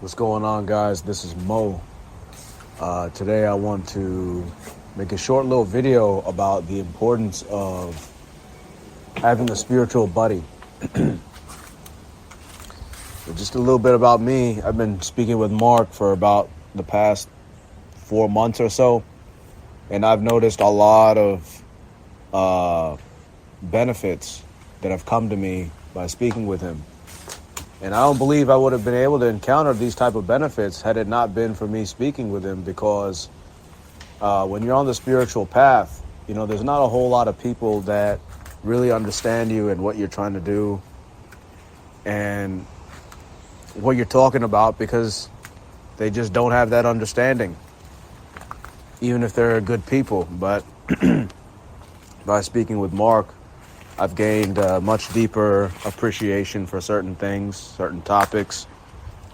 What's going on, guys? This is Mo. Today I want to make a short little video about the importance of having a spiritual buddy. Just a little bit about me. I've been speaking with Mark for about the past 4 months or so, and I've noticed a lot of benefits that have come to me by speaking with him. And I don't believe I would have been able to encounter these type of benefits had it not been for me speaking with him, because when you're on the spiritual path, there's not a whole lot of people that really understand you and what you're trying to do and what you're talking about, because they just don't have that understanding, even if they're good people. But by speaking with Mark, I've gained a much deeper appreciation for certain things, certain topics.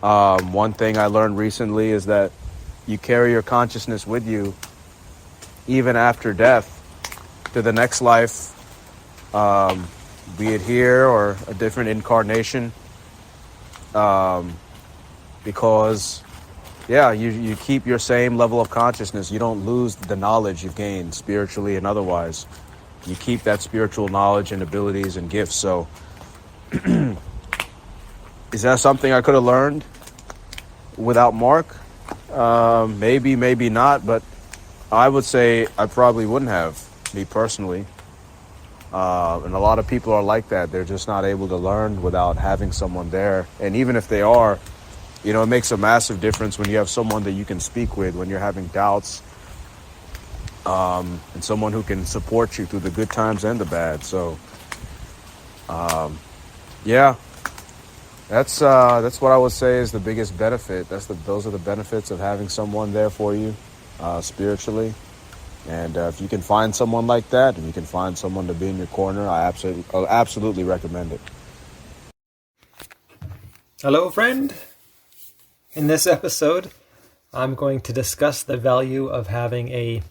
One thing I learned recently is that you carry your consciousness with you even after death to the next life, be it here or a different incarnation, because, you keep your same level of consciousness. You don't lose the knowledge you've gained spiritually and otherwise. You keep that spiritual knowledge and abilities and gifts. So is that something I could have learned without Mark? Maybe, maybe not, but I would say I probably wouldn't have, me personally. And a lot of people are like that. They're just not able to learn without having someone there. And even if they are, it makes a massive difference when you have someone that you can speak with when you're having doubts, and someone who can support you through the good times and the bad. So, that's what I would say is the biggest benefit. Those are the benefits of having someone there for you, spiritually. And if you can find someone like that, and you can find someone to be in your corner, I'll absolutely recommend it. Hello, friend. In this episode, I'm going to discuss the value of having a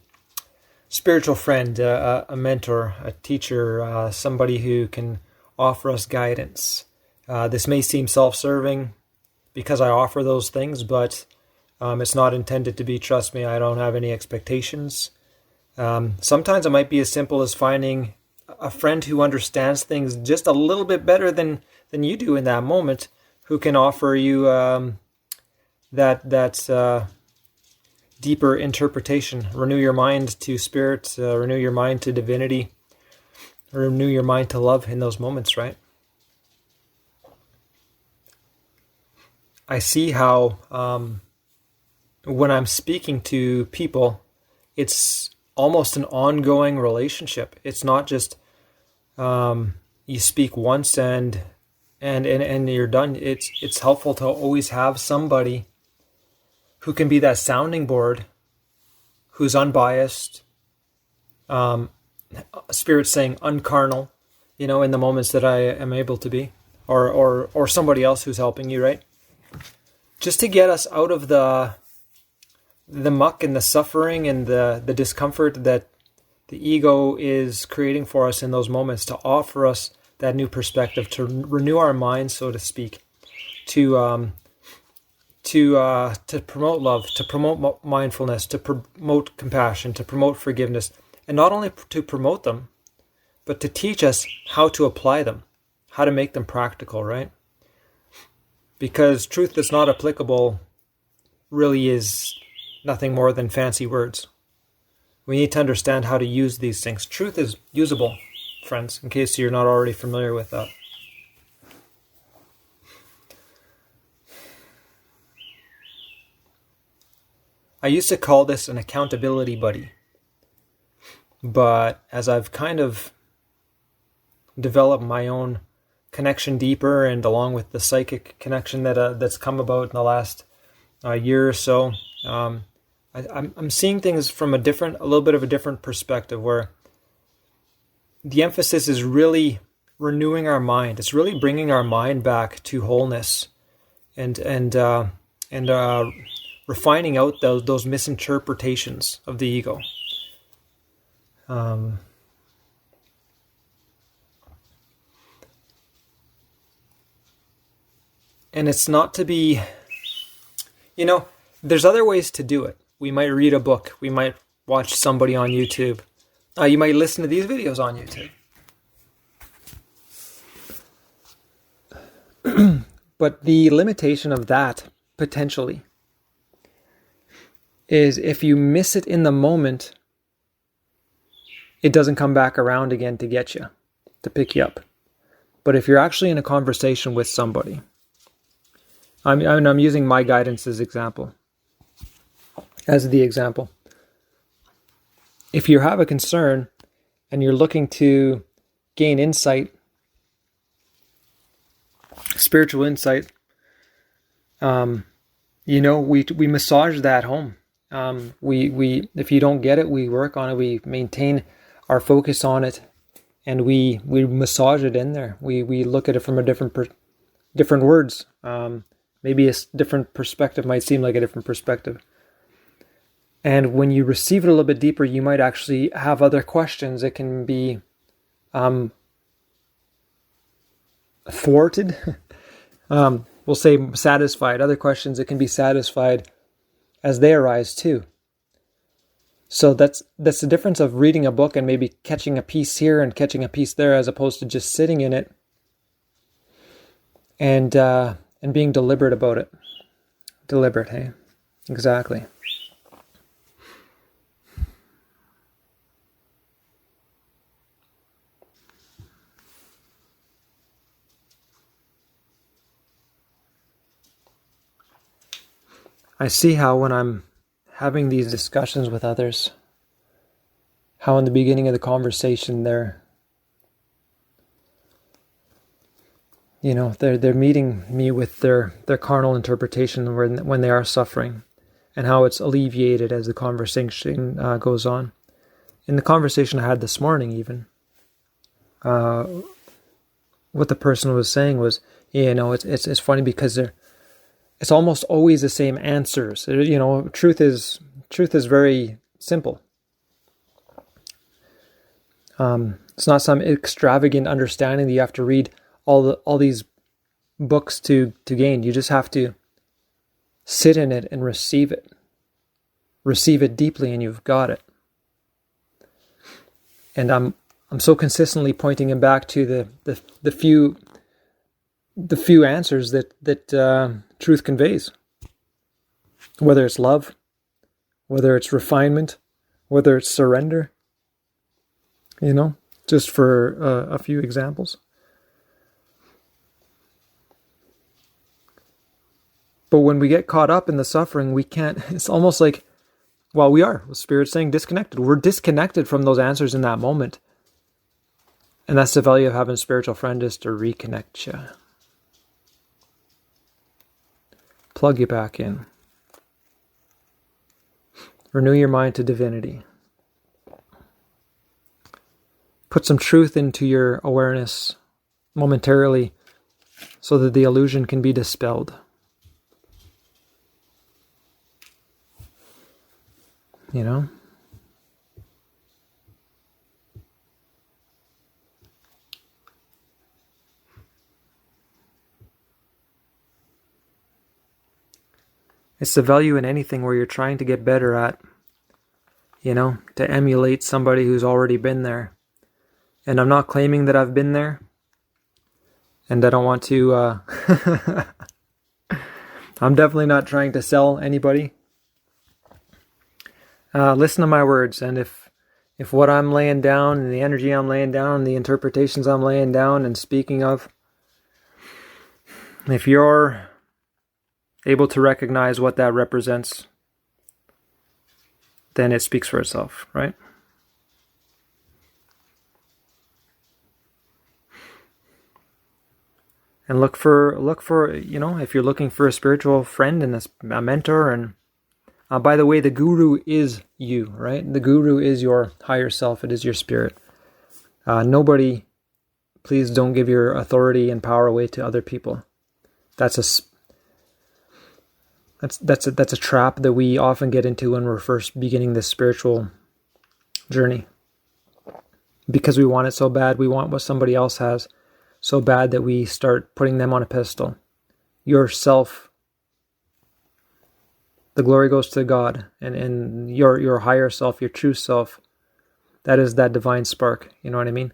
spiritual friend, a mentor, a teacher, somebody who can offer us guidance. This may seem self-serving because I offer those things, but it's not intended to be. Trust me, I don't have any expectations. Sometimes it might be as simple as finding a friend who understands things just a little bit better than you do in that moment, who can offer you that deeper interpretation. Renew your mind to spirit, renew your mind to divinity, renew your mind to love in those moments, right? I see how when I'm speaking to people, it's almost an ongoing relationship. It's not just you speak once and you're done. It's helpful to always have somebody who can be that sounding board, who's unbiased, spirit saying uncarnal, in the moments that I am able to be, or somebody else who's helping you, right? Just to get us out of the muck and the suffering and the discomfort that the ego is creating for us in those moments, to offer us that new perspective, to renew our minds, so to speak, to promote love, to promote mindfulness, to promote compassion, to promote forgiveness, and not only to promote them, but to teach us how to apply them, how to make them practical, right? Because truth that's not applicable really is nothing more than fancy words. We need to understand how to use these things. Truth is usable, friends, in case you're not already familiar with that. I used to call this an accountability buddy, but as I've kind of developed my own connection deeper, and along with the psychic connection that's come about in the last year or so, I'm seeing things from a little bit of a different perspective, where the emphasis is really renewing our mind. It's really bringing our mind back to wholeness, and refining out those misinterpretations of the ego. And it's not to be There's other ways to do it. We might read a book. We might watch somebody on YouTube. You might listen to these videos on YouTube. But the limitation of that, potentially, is if you miss it in the moment, it doesn't come back around again to get you, to pick you up. But if you're actually in a conversation with somebody, I'm using my guidance as the example. If you have a concern and you're looking to gain insight, spiritual insight, we massage that home. We if you don't get it, we work on it. We maintain our focus on it, and we massage it in there. We look at it from a different words. Maybe a different perspective might seem like a different perspective. And when you receive it a little bit deeper, you might actually have other questions that can be thwarted. We'll say satisfied. Other questions that can be satisfied as they arise too. So that's the difference of reading a book and maybe catching a piece here and catching a piece there, as opposed to just sitting in it and being deliberate about it. Deliberate, hey? Exactly. I see how when I'm having these discussions with others, how in the beginning of the conversation they're meeting me with their carnal interpretation when they are suffering, and how it's alleviated as the conversation goes on. In the conversation I had this morning even, what the person was saying was, it's funny because it's almost always the same answers. Truth is very simple. It's not some extravagant understanding that you have to read all these books to gain. You just have to sit in it and receive it. Receive it deeply, and you've got it. And I'm so consistently pointing him back to the few answers that truth conveys. Whether it's love, whether it's refinement, whether it's surrender. Just for a few examples. But when we get caught up in the suffering, we can't, it's almost like, we are, the Spirit's saying, disconnected. We're disconnected from those answers in that moment. And that's the value of having a spiritual friend, is to reconnect you. Plug you back in. Renew your mind to divinity. Put some truth into your awareness momentarily so that the illusion can be dispelled. It's the value in anything where you're trying to get better at, to emulate somebody who's already been there. And I'm not claiming that I've been there, and I don't want to, I'm definitely not trying to sell anybody. Listen to my words, and if what I'm laying down, and the energy I'm laying down, and the interpretations I'm laying down and speaking of, if you're able to recognize what that represents, then it speaks for itself, right? And look for if you're looking for a spiritual friend and a mentor, and by the way, the guru is you, right? The guru is your higher self. It is your spirit. Nobody, please don't give your authority and power away to other people. That's a trap that we often get into when we're first beginning this spiritual journey. Because we want it so bad, we want what somebody else has so bad that we start putting them on a pedestal. Yourself The glory goes to God and your higher self, your true self. That is that divine spark. You know what I mean?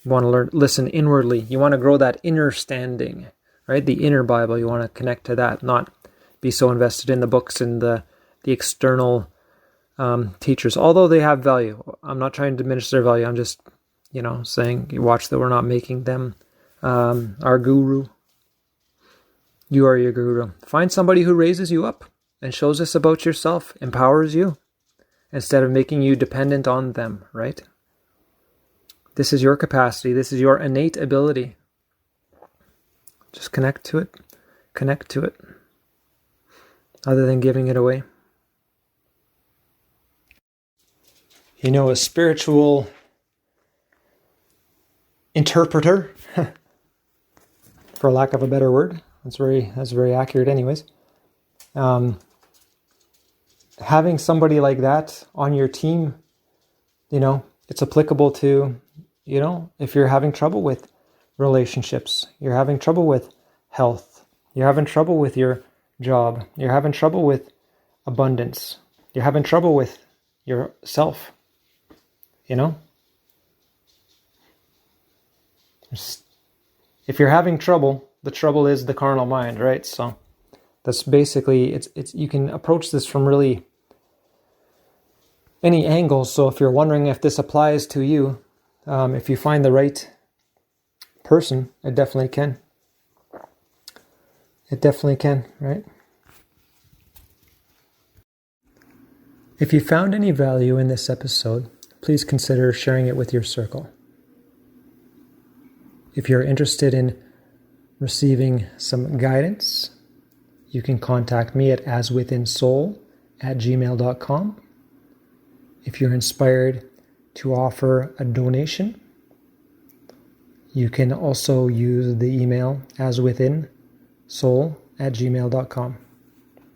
You want to listen inwardly. You want to grow that inner standing, right? The inner Bible. You want to connect to that, not be so invested in the books and the external teachers, although they have value. I'm not trying to diminish their value. I'm just, saying, you watch that we're not making them our guru. You are your guru. Find somebody who raises you up and shows us about yourself, empowers you, instead of making you dependent on them, right? This is your capacity. This is your innate ability. Just connect to it. Connect to it. Other than giving it away. A spiritual interpreter, for lack of a better word. That's very accurate anyways. Having somebody like that on your team, it's applicable to, if you're having trouble with relationships, you're having trouble with health, you're having trouble with your job, you're having trouble with abundance, you're having trouble with yourself, If you're having trouble, the trouble is the carnal mind, right? So that's basically, it's you can approach this from really any angle. So if you're wondering if this applies to you, if you find the right person, it definitely can. It definitely can, right? If you found any value in this episode, please consider sharing it with your circle. If you're interested in receiving some guidance, you can contact me at aswithinsoul@gmail.com. If you're inspired to offer a donation, you can also use the email aswithinsoul@gmail.com.